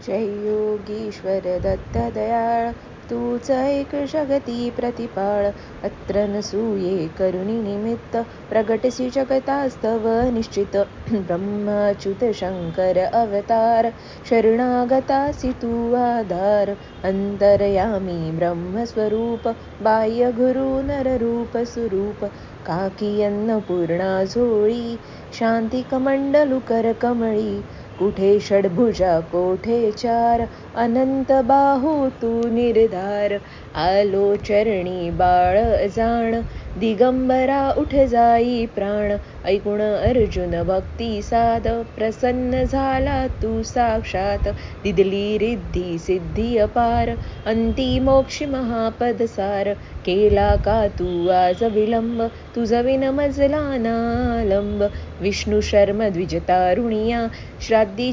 जय योगीश्वर दत्त दयाळ, तूच ऐक जगती प्रतिपाळ. अत्र नसूये करुणी निमित्त, प्रगटसी जगतास्तव निश्चित. ब्रह्माच्युत शंकर अवतार, शरणागतासी तू आधार. अंतरयामी ब्रह्मस्वरूप, बाह्य गुरु नररूप सुरूप. काकी अन्नपूर्णा झोळी, शांती कमंडलू कर कमळी. कुठे षड्भुजा कोठे चार, अनंत बाहू तू निर्धार. आलो चरणी बाळ जाण, दिगंबरा उठ जाई प्राण. ऐकून अर्जुन भक्ती साध, प्रसन्न झाला तू साक्षात. दिदली रिद्धी सिद्धी अपार, अंती मोक्षी महापद सार. केला का तू आज विलंब, तुझ विन मजला नालंब. विष्णू शर्म द्विज तारुणिया, श्राद्धी